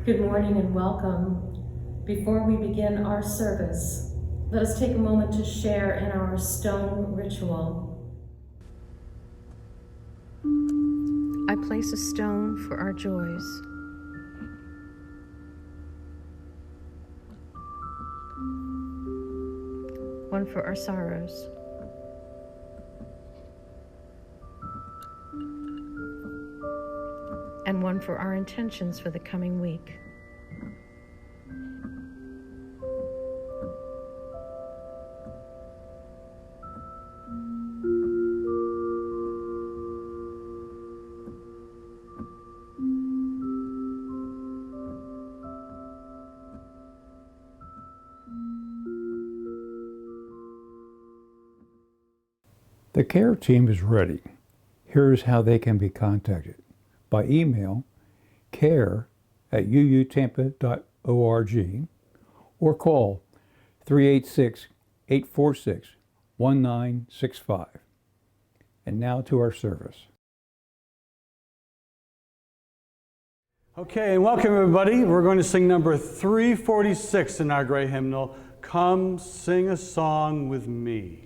Good morning and welcome. Before we begin our service, let us take a moment to share in our stone ritual. I place a stone for our joys. One for our sorrows. And one for our intentions for the coming week. The care team is ready. Here's how they can be contacted. By email, care@uutampa.org, or call 386-846-1965. And now to our service. Okay, and welcome everybody. We're going to sing number 346 in our great hymnal, Come Sing a Song with Me.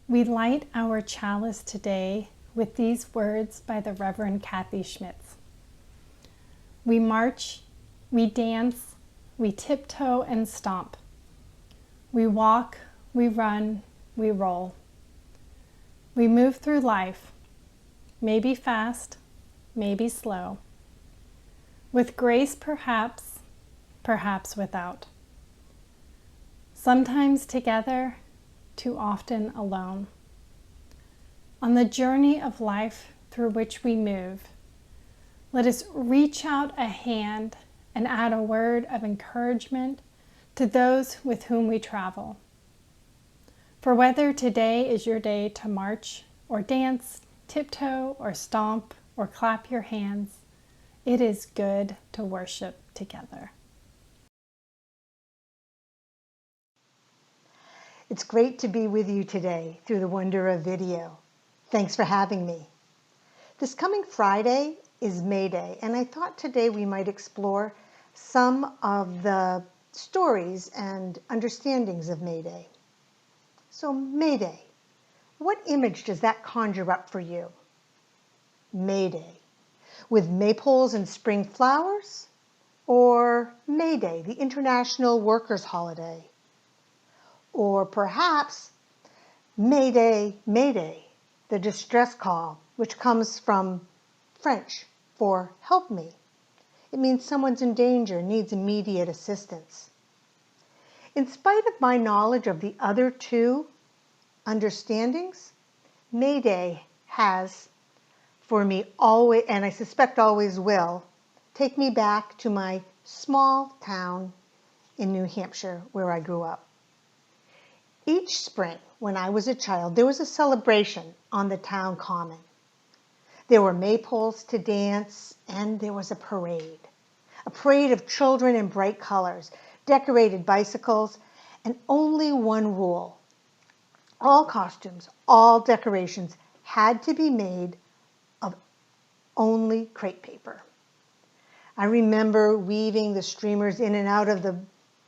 We light our chalice today with these words by the Reverend Kathy Schmitz. We march, we dance, we tiptoe and stomp. We walk, we run, we roll. We move through life, maybe fast, maybe slow. With grace perhaps, perhaps without. Sometimes together, too often alone. On the journey of life through which we move, let us reach out a hand and add a word of encouragement to those with whom we travel. For whether today is your day to march or dance, tiptoe or stomp or clap your hands, It is good to worship together. It's great to be with you today through the wonder of video. Thanks for having me. This coming Friday is May Day, and I thought today we might explore some of the stories and understandings of May Day. So May Day, what image does that conjure up for you? May Day, with maypoles and spring flowers? Or May Day, the International Workers' Holiday? Or perhaps Mayday, Mayday, the distress call, which comes from French for help me. It means someone's in danger, needs immediate assistance. In spite of my knowledge of the other two understandings, Mayday has, for me always, and I suspect always will, take me back to my small town in New Hampshire where I grew up. Each spring, when I was a child, there was a celebration on the town common. There were maypoles to dance, and there was a parade of children in bright colors, decorated bicycles, and only one rule. All costumes, all decorations had to be made of only crepe paper. I remember weaving the streamers in and out of the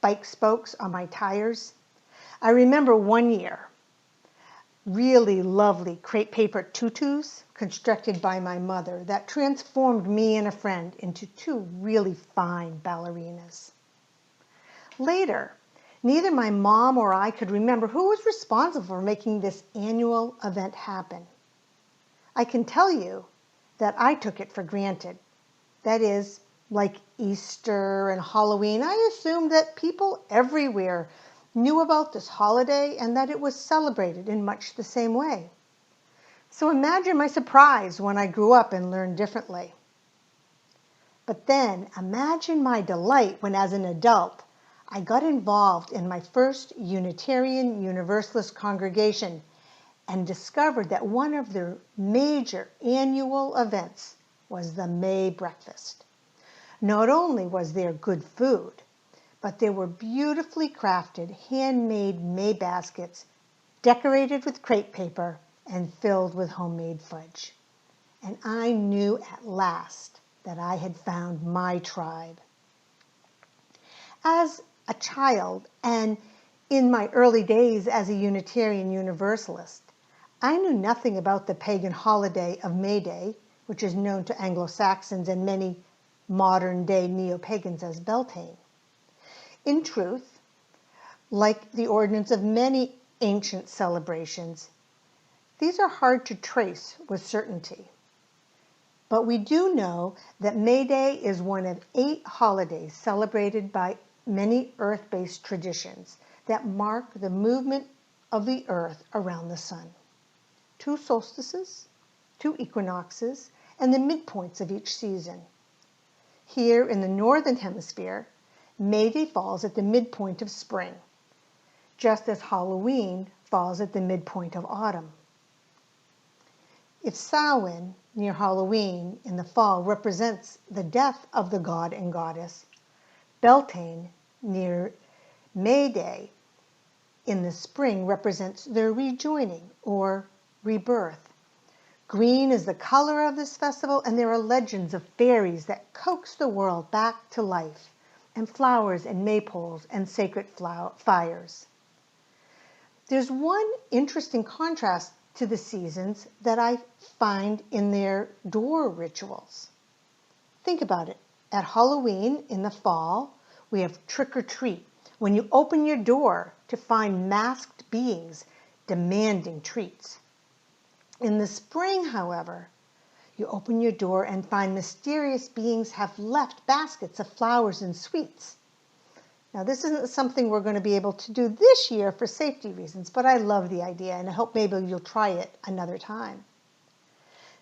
bike spokes on my tires. I remember one year, really lovely crepe paper tutus constructed by my mother that transformed me and a friend into two really fine ballerinas. Later, neither my mom or I could remember who was responsible for making this annual event happen. I can tell you that I took it for granted. That is, like Easter and Halloween, I assumed that people everywhere knew about this holiday and that it was celebrated in much the same way. So imagine my surprise when I grew up and learned differently. But then imagine my delight when, as an adult, I got involved in my first Unitarian Universalist congregation and discovered that one of their major annual events was the May breakfast. Not only was there good food, but there were beautifully crafted, handmade May baskets decorated with crepe paper and filled with homemade fudge. And I knew at last that I had found my tribe. As a child and in my early days as a Unitarian Universalist, I knew nothing about the pagan holiday of May Day, which is known to Anglo-Saxons and many modern-day neo-pagans as Beltane. In truth, like the ordinance of many ancient celebrations, these are hard to trace with certainty. But we do know that May Day is one of 8 holidays celebrated by many earth-based traditions that mark the movement of the earth around the sun. 2 solstices, 2 equinoxes, and the midpoints of each season. Here in the Northern Hemisphere, May Day falls at the midpoint of spring, just as Halloween falls at the midpoint of autumn. If Samhain, near Halloween in the fall, represents the death of the god and goddess, Beltane, near May Day in the spring, represents their rejoining or rebirth. Green is the color of this festival, and there are legends of fairies that coax the world back to life, and flowers and maypoles and sacred fires. There's one interesting contrast to the seasons that I find in their door rituals. Think about it. At Halloween in the fall, we have trick or treat, when you open your door to find masked beings demanding treats. In the spring, however, you open your door and find mysterious beings have left baskets of flowers and sweets. Now, this isn't something we're going to be able to do this year for safety reasons, but I love the idea, and I hope maybe you'll try it another time.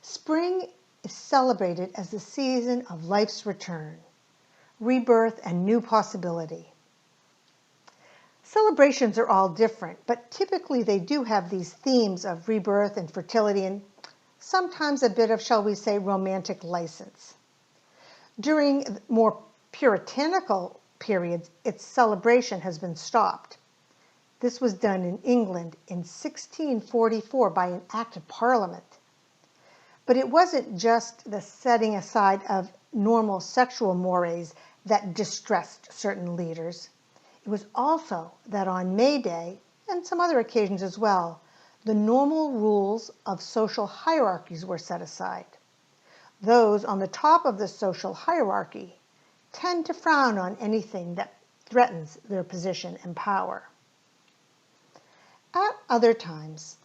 Spring is celebrated as the season of life's return, rebirth, and new possibility. Celebrations are all different, but typically they do have these themes of rebirth and fertility and sometimes a bit of, shall we say, romantic license. During more puritanical periods, its celebration has been stopped. This was done in England in 1644 by an act of Parliament. But it wasn't just the setting aside of normal sexual mores that distressed certain leaders. It was also that on May Day, and some other occasions as well, the normal rules of social hierarchies were set aside. Those on the top of the social hierarchy tend to frown on anything that threatens their position and power. At other times,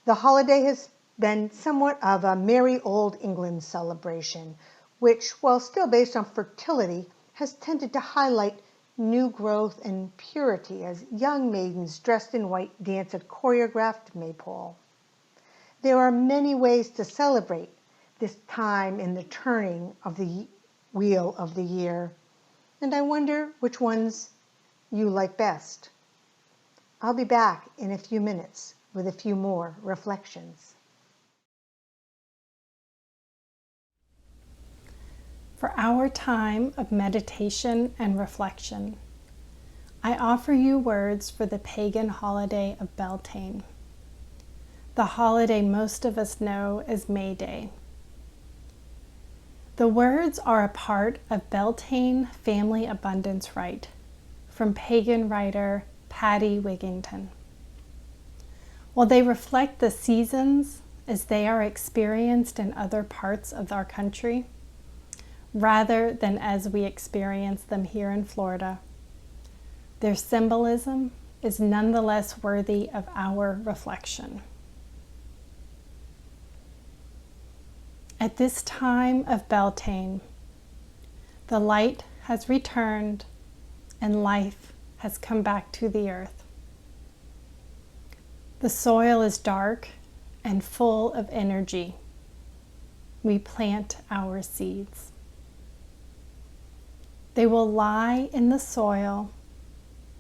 the holiday has been somewhat of a merry old England celebration, which, while still based on fertility, has tended to highlight new growth and purity as young maidens dressed in white dance a choreographed maypole. There are many ways to celebrate this time in the turning of the wheel of the year, and I wonder which ones you like best. I'll be back in a few minutes with a few more reflections. For our time of meditation and reflection, I offer you words for the pagan holiday of Beltane, the holiday most of us know as May Day. The words are a part of Beltane family abundance rite from pagan writer Patty Wigington. While they reflect the seasons as they are experienced in other parts of our country, rather than as we experience them here in Florida, their symbolism is nonetheless worthy of our reflection. At this time of Beltane, the light has returned and life has come back to the earth. The soil is dark and full of energy. We plant our seeds. They will lie in the soil,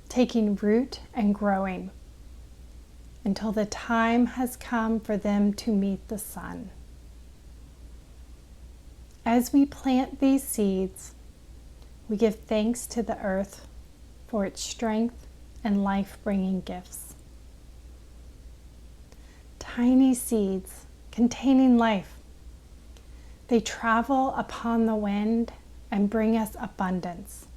taking root and growing until the time has come for them to meet the sun. As we plant these seeds, we give thanks to the earth for its strength and life-bringing gifts. Tiny seeds containing life, they travel upon the wind and bring us abundance.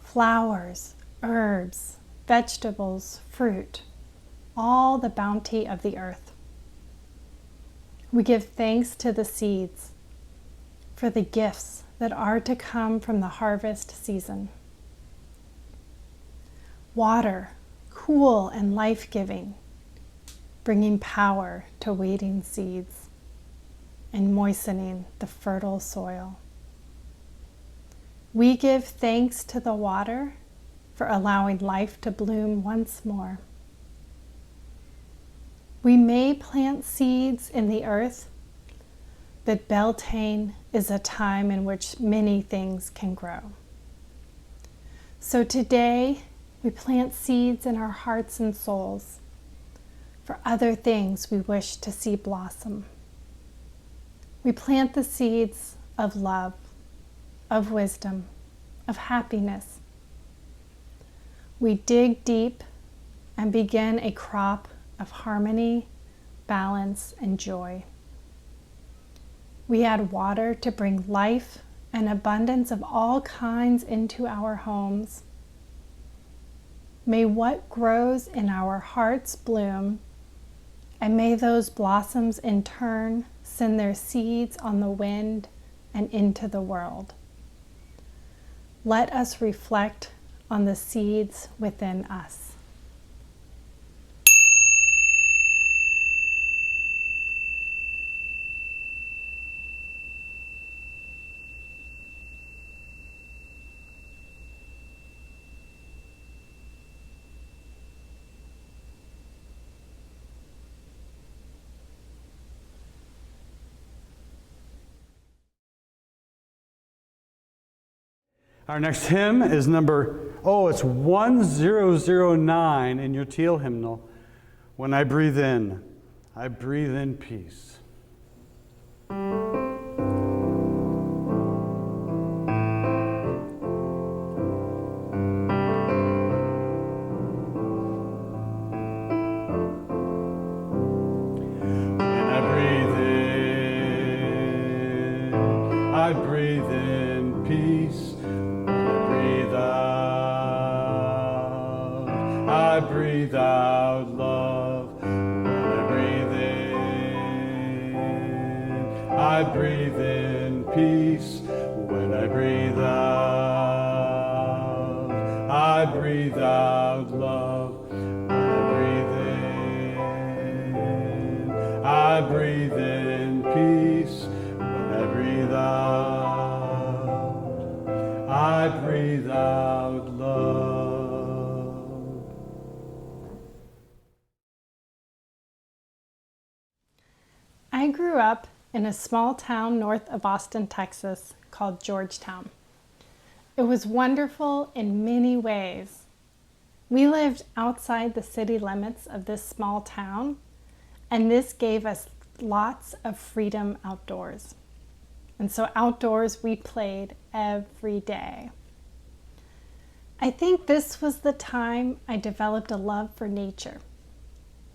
Flowers, herbs, vegetables, fruit, all the bounty of the earth. We give thanks to the seeds for the gifts that are to come from the harvest season. Water, cool and life-giving, bringing power to waiting seeds and moistening the fertile soil. We give thanks to the water for allowing life to bloom once more. We may plant seeds in the earth, but Beltane is a time in which many things can grow. So today, we plant seeds in our hearts and souls for other things we wish to see blossom. We plant the seeds of love, of wisdom, of happiness. We dig deep and begin a crop of harmony, balance, and joy. We add water to bring life and abundance of all kinds into our homes. May what grows in our hearts bloom, and may those blossoms in turn send their seeds on the wind and into the world. Let us reflect on the seeds within us. Our next hymn is it's 1009 in your teal hymnal. When I breathe in peace. I breathe in peace. When I breathe out, I breathe out love. When I breathe in, I breathe in peace. When I breathe out, I breathe out love. When I breathe in, I breathe in peace. When I breathe out, I breathe out love. I grew up in a small town north of Austin, Texas called Georgetown. It was wonderful in many ways. We lived outside the city limits of this small town, and this gave us lots of freedom outdoors. And so outdoors we played every day. I think this was the time I developed a love for nature.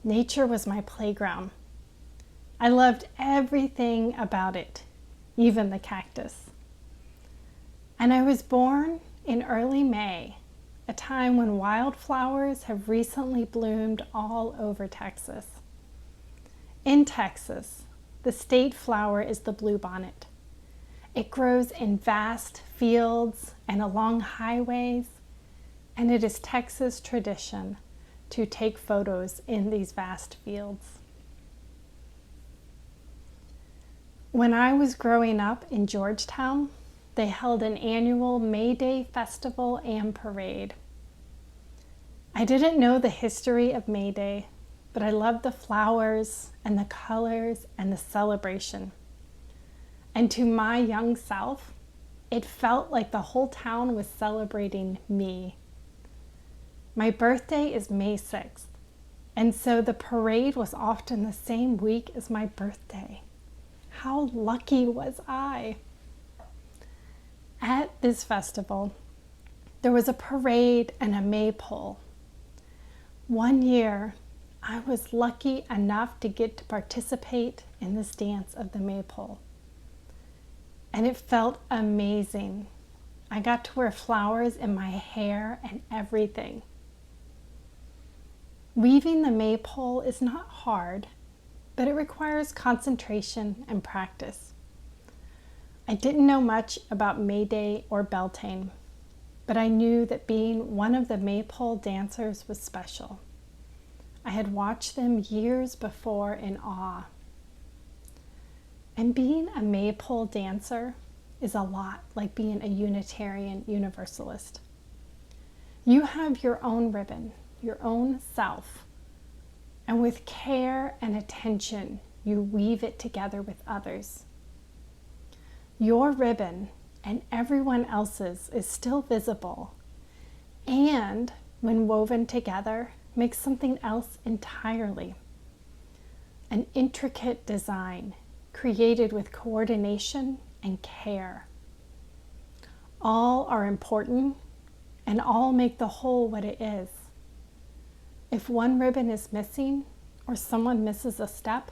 Nature was my playground. I loved everything about it, even the cactus. And I was born in early May, a time when wildflowers have recently bloomed all over Texas. In Texas, the state flower is the bluebonnet. It grows in vast fields and along highways, and it is Texas tradition to take photos in these vast fields. When I was growing up in Georgetown, they held an annual May Day festival and parade. I didn't know the history of May Day, but I loved the flowers and the colors and the celebration. And to my young self, it felt like the whole town was celebrating me. My birthday is May 6th, and so the parade was often the same week as my birthday. How lucky was I? At this festival, there was a parade and a maypole. One year, I was lucky enough to get to participate in this dance of the maypole. And it felt amazing. I got to wear flowers in my hair and everything. Weaving the maypole is not hard, but it requires concentration and practice. I didn't know much about May Day or Beltane, but I knew that being one of the maypole dancers was special. I had watched them years before in awe. And being a maypole dancer is a lot like being a Unitarian Universalist. You have your own ribbon, your own self, and with care and attention, you weave it together with others. Your ribbon and everyone else's is still visible, and when woven together, makes something else entirely. An intricate design created with coordination and care. All are important, and all make the whole what it is. If one ribbon is missing, or someone misses a step,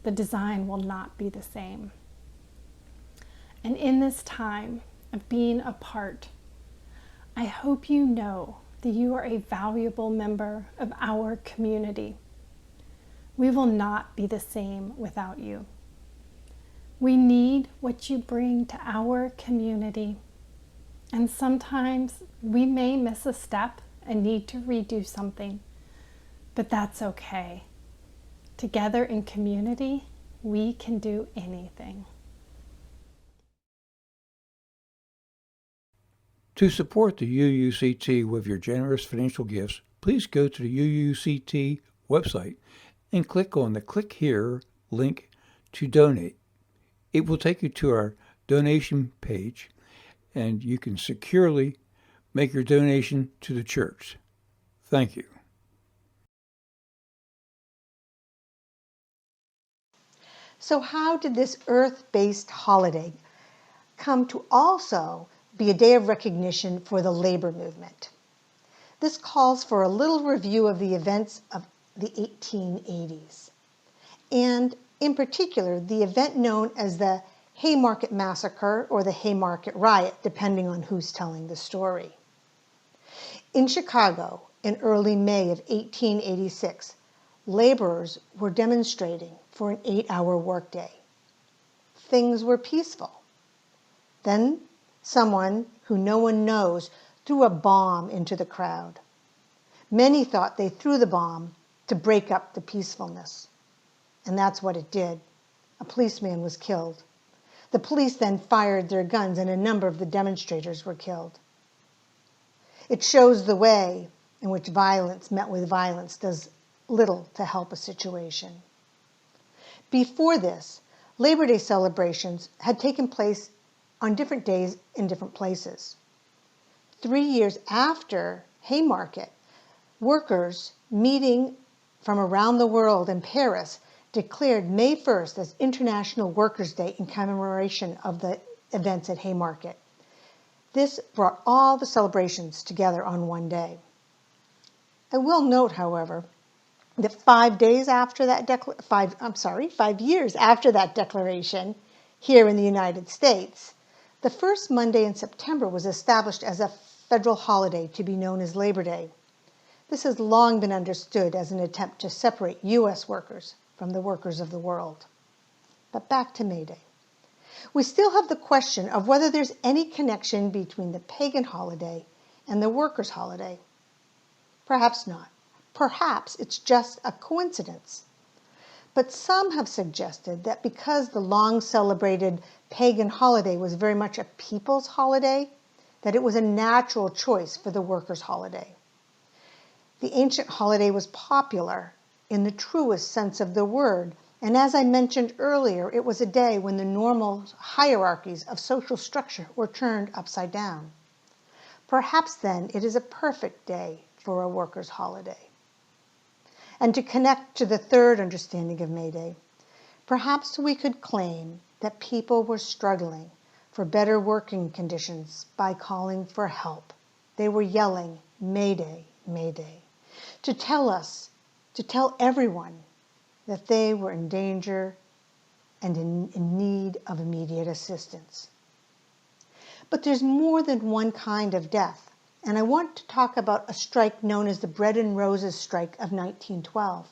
the design will not be the same. And in this time of being apart, I hope you know that you are a valuable member of our community. We will not be the same without you. We need what you bring to our community. And sometimes we may miss a step and need to redo something, but that's okay. Together in community, we can do anything. To support the UUCT with your generous financial gifts, please go to the UUCT website and click on the Click Here link to donate. It will take you to our donation page, and you can securely make your donation to the church. Thank you. So how did this earth-based holiday come to also be a day of recognition for the labor movement? This calls for a little review of the events of the 1880s, and in particular, the event known as the Haymarket Massacre or the Haymarket Riot, depending on who's telling the story. In Chicago, in early May of 1886, laborers were demonstrating for an 8-hour workday. Things were peaceful. Then someone who no one knows threw a bomb into the crowd. Many thought they threw the bomb to break up the peacefulness. And that's what it did. A policeman was killed. The police then fired their guns and a number of the demonstrators were killed. It shows the way in which violence met with violence does little to help a situation. Before this, Labor Day celebrations had taken place on different days in different places. 3 years after Haymarket, workers meeting from around the world in Paris declared May 1st as International Workers' Day in commemoration of the events at Haymarket. This brought all the celebrations together on one day. I will note, however, that 5 years after that declaration, here in the United States, the first Monday in September was established as a federal holiday to be known as Labor Day. This has long been understood as an attempt to separate U.S. workers from the workers of the world. But back to May Day. We still have the question of whether there's any connection between the pagan holiday and the workers' holiday. Perhaps not. Perhaps it's just a coincidence. But some have suggested that because the long-celebrated pagan holiday was very much a people's holiday, that it was a natural choice for the workers' holiday. The ancient holiday was popular in the truest sense of the word, and as I mentioned earlier, it was a day when the normal hierarchies of social structure were turned upside down. Perhaps then it is a perfect day for a workers' holiday. And to connect to the third understanding of May Day, perhaps we could claim that people were struggling for better working conditions by calling for help. They were yelling, Mayday, Mayday, to tell everyone that they were in danger and in need of immediate assistance. But there's more than one kind of death, and I want to talk about a strike known as the Bread and Roses Strike of 1912.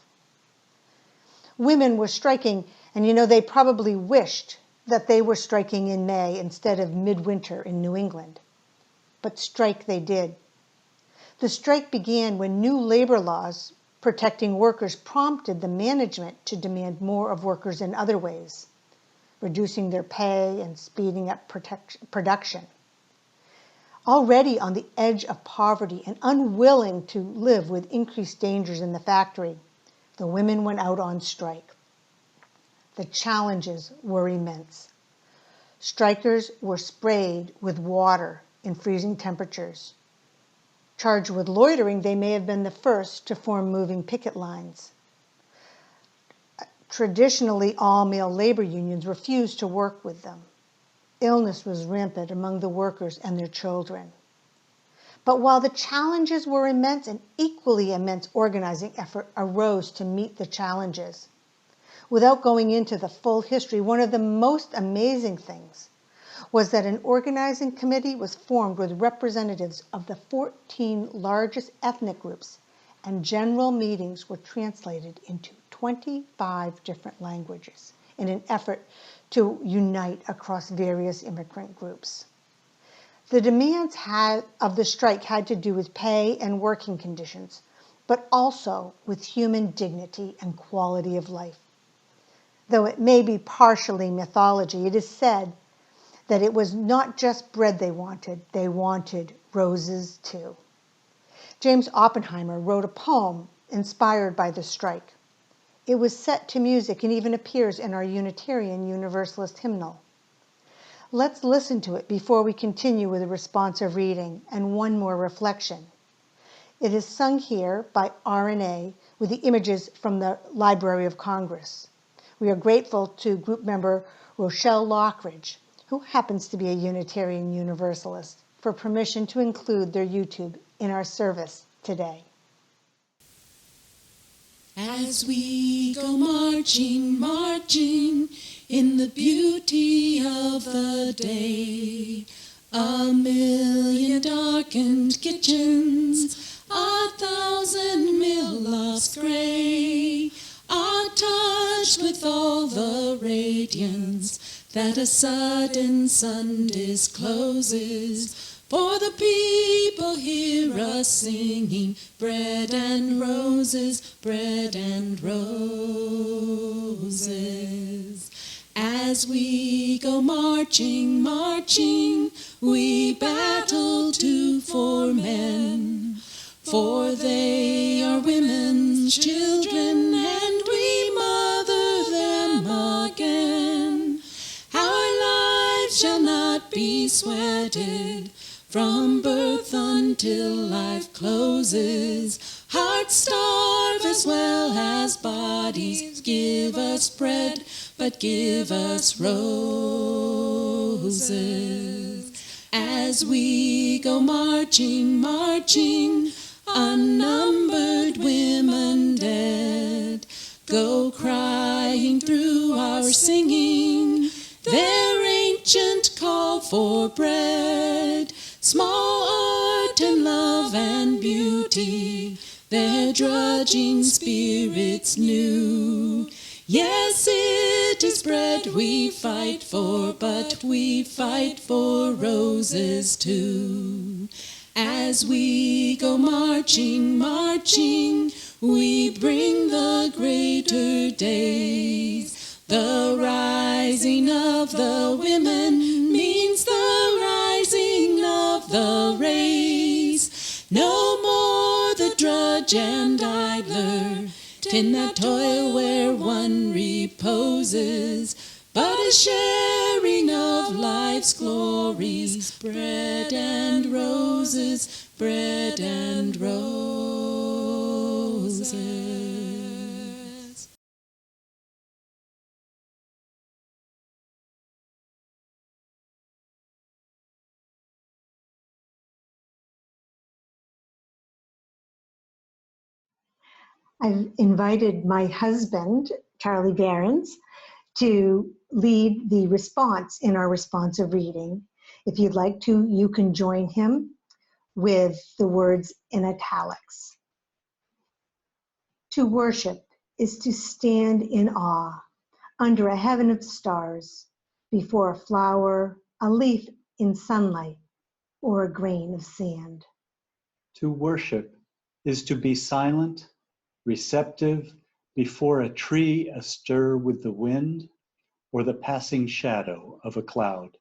Women were striking, and they probably wished that they were striking in May instead of midwinter in New England. But strike they did. The strike began when new labor laws protecting workers prompted the management to demand more of workers in other ways, reducing their pay and speeding up production. Already on the edge of poverty and unwilling to live with increased dangers in the factory, the women went out on strike. The challenges were immense. Strikers were sprayed with water in freezing temperatures. Charged with loitering, they may have been the first to form moving picket lines. Traditionally, all male labor unions refused to work with them. Illness was rampant among the workers and their children. But while the challenges were immense, an equally immense organizing effort arose to meet the challenges. Without going into the full history, one of the most amazing things was that an organizing committee was formed with representatives of the 14 largest ethnic groups, and general meetings were translated into 25 different languages in an effort to unite across various immigrant groups. The demands of the strike had to do with pay and working conditions, but also with human dignity and quality of life. Though it may be partially mythology, it is said that it was not just bread they wanted roses too. James Oppenheimer wrote a poem inspired by the strike. It was set to music and even appears in our Unitarian Universalist hymnal. Let's listen to it before we continue with a responsive reading and one more reflection. It is sung here by RNA with the images from the Library of Congress. We are grateful to group member Rochelle Lockridge, who happens to be a Unitarian Universalist, for permission to include their YouTube in our service today. As we go marching, marching in the beauty of the day. A million darkened kitchens, 1,000 mill lofts gray, are touched with all the radiance that a sudden sun discloses. For the people hear us singing, bread and roses, bread and roses. As we go marching, marching, we battle too for men. For they are women's children, and we mother them again. Our lives shall not be sweated from birth until life closes. Hearts starve as well as bodies. Give us bread, but give us roses. As we go marching, marching, unnumbered women dead go crying through our singing their ancient call for bread. Small art and love and beauty, their drudging spirits new. Yes, it is bread we fight for, but we fight for roses too. As we go marching, marching, we bring the greater days. The rising of the women means the rising of the race. No more the drudge and idler in that toil where one reposes, but a sharing of life's glories, bread and roses, bread and roses. I've invited my husband, Charlie Behrens, to lead the response in our responsive reading. If you'd like to, you can join him with the words in italics. To worship is to stand in awe under a heaven of stars, before a flower, a leaf in sunlight, or a grain of sand. To worship is to be silent, receptive before a tree astir with the wind or the passing shadow of a cloud.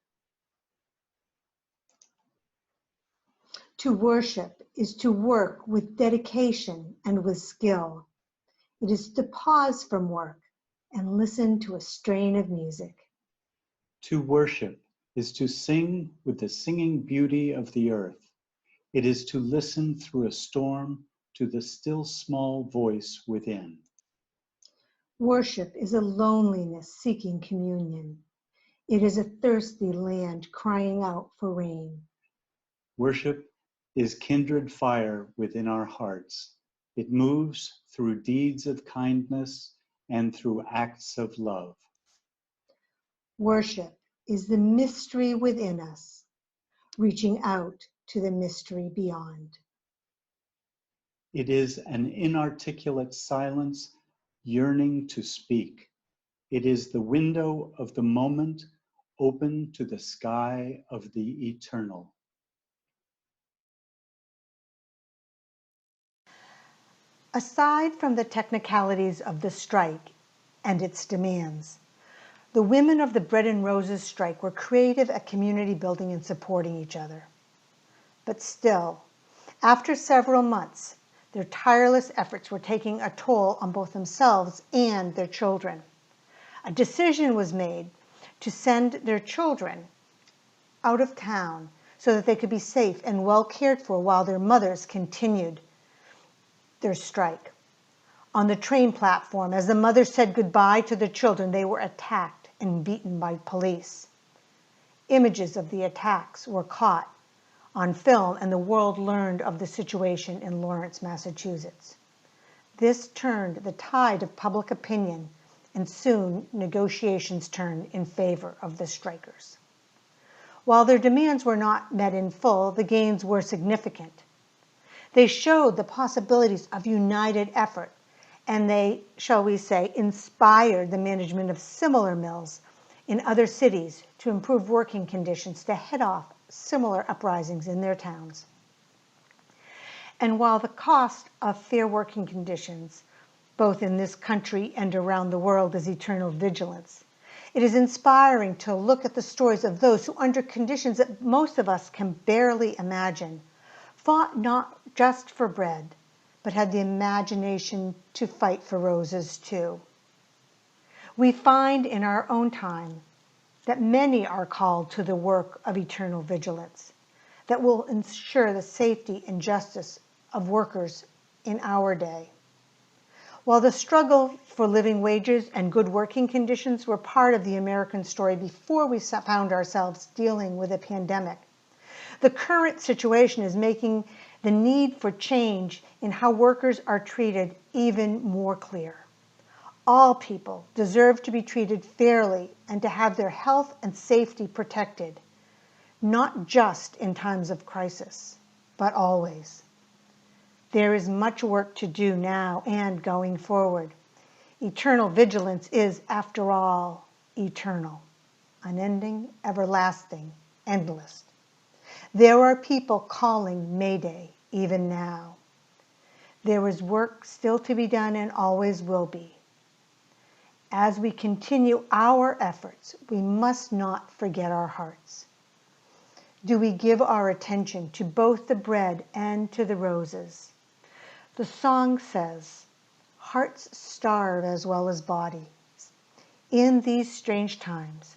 To worship is to work with dedication and with skill. It is to pause from work and listen to a strain of music. To worship is to sing with the singing beauty of the earth. It is to listen through a storm to the still small voice within. Worship is a loneliness seeking communion. It is a thirsty land crying out for rain. Worship is kindred fire within our hearts. It moves through deeds of kindness and through acts of love. Worship is the mystery within us, reaching out to the mystery beyond. It is an inarticulate silence yearning to speak. It is the window of the moment open to the sky of the eternal. Aside from the technicalities of the strike and its demands, the women of the Bread and Roses strike were creative at community building and supporting each other. But still, after several months, their tireless efforts were taking a toll on both themselves and their children. A decision was made to send their children out of town so that they could be safe and well cared for while their mothers continued their strike. On the train platform, as the mothers said goodbye to the children, they were attacked and beaten by police. Images of the attacks were caught on film, and the world learned of the situation in Lawrence, Massachusetts. This turned the tide of public opinion, and soon negotiations turned in favor of the strikers. While their demands were not met in full, the gains were significant. They showed the possibilities of united effort, and they, shall we say, inspired the management of similar mills in other cities to improve working conditions to head off similar uprisings in their towns. And while the cost of fair working conditions, both in this country and around the world, is eternal vigilance, it is inspiring to look at the stories of those who, under conditions that most of us can barely imagine, fought not just for bread, but had the imagination to fight for roses too. We find in our own time that many are called to the work of eternal vigilance that will ensure the safety and justice of workers in our day. While the struggle for living wages and good working conditions were part of the American story before we found ourselves dealing with a pandemic, the current situation is making the need for change in how workers are treated even more clear. All people deserve to be treated fairly and to have their health and safety protected, not just in times of crisis, but always. There is much work to do now and going forward. Eternal vigilance is, after all, eternal, unending, everlasting, endless. There are people calling Mayday even now. There is work still to be done and always will be. As we continue our efforts, we must not forget our hearts. Do we give our attention to both the bread and to the roses? The song says, hearts starve as well as bodies in these strange times.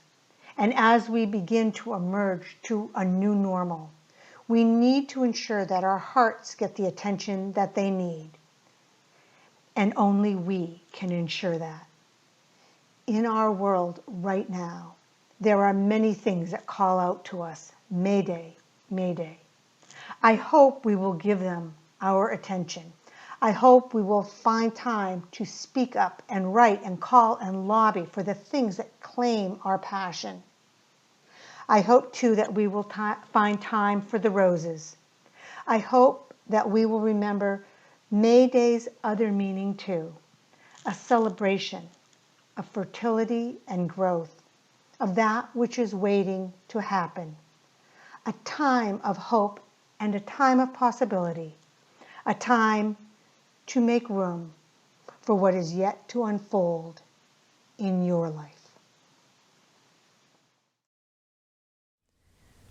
And as we begin to emerge to a new normal, we need to ensure that our hearts get the attention that they need. And only we can ensure that. In our world right now, there are many things that call out to us, Mayday, Mayday. I hope we will give them our attention. I hope we will find time to speak up and write and call and lobby for the things that claim our passion. I hope, too, that we will find time for the roses. I hope that we will remember May Day's other meaning, too, a celebration of fertility and growth, of that which is waiting to happen, a time of hope and a time of possibility, a time to make room for what is yet to unfold in your life.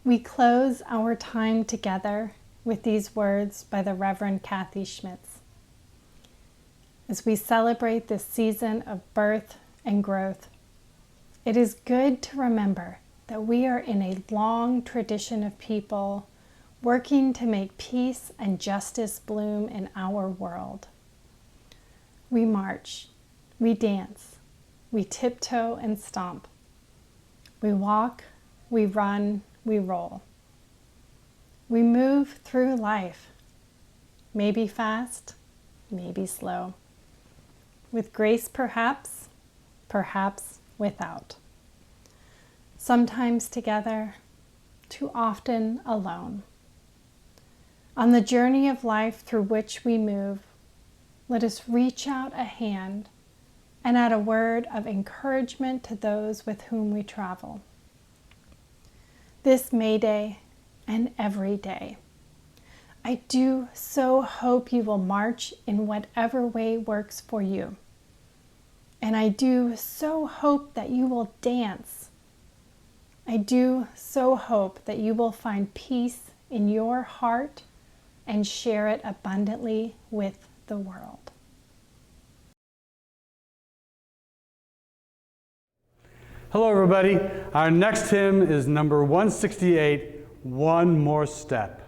We close our time together with these words by the Reverend Kathy Schmitz. As we celebrate this season of birth and growth, it is good to remember that we are in a long tradition of people working to make peace and justice bloom in our world. We march, we dance, we tiptoe and stomp. We walk, we run, we roll. We move through life, maybe fast, maybe slow. With grace perhaps, perhaps without. Sometimes together, too often alone. On the journey of life through which we move, let us reach out a hand and add a word of encouragement to those with whom we travel. This May Day and every day, I do so hope you will march in whatever way works for you. And I do so hope that you will dance. I do so hope that you will find peace in your heart and share it abundantly with the world. Hello, everybody. Our next hymn is number 168, One More Step.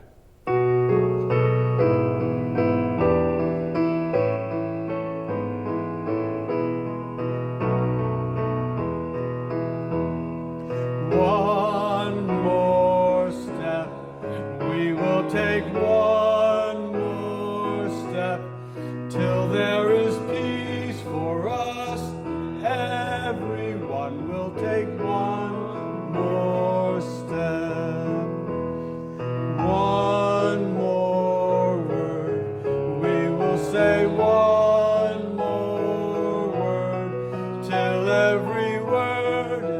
One more step, we will take one more step, till there is peace for us. Everyone will take one more step.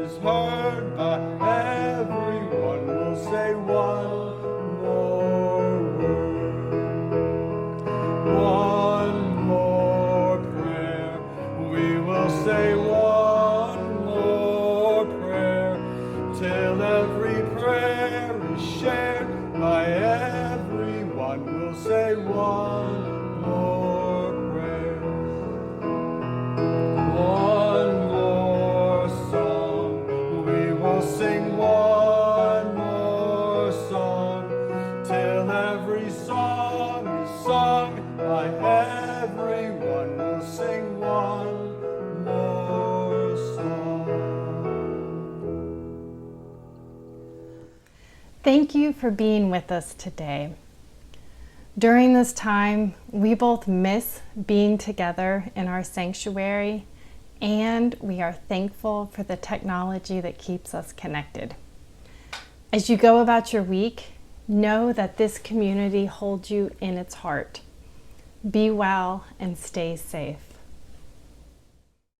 is heard by everyone. We'll say one more word, one more prayer. We will say one more prayer till every prayer is shared by everyone. We'll say one more prayer, one more song. We will sing one more song till every song is sung by everyone. We'll sing one more song. Thank you for being with us today. During this time, we both miss being together in our sanctuary, and we are thankful for the technology that keeps us connected. As you go about your week, know that this community holds you in its heart. Be well and stay safe.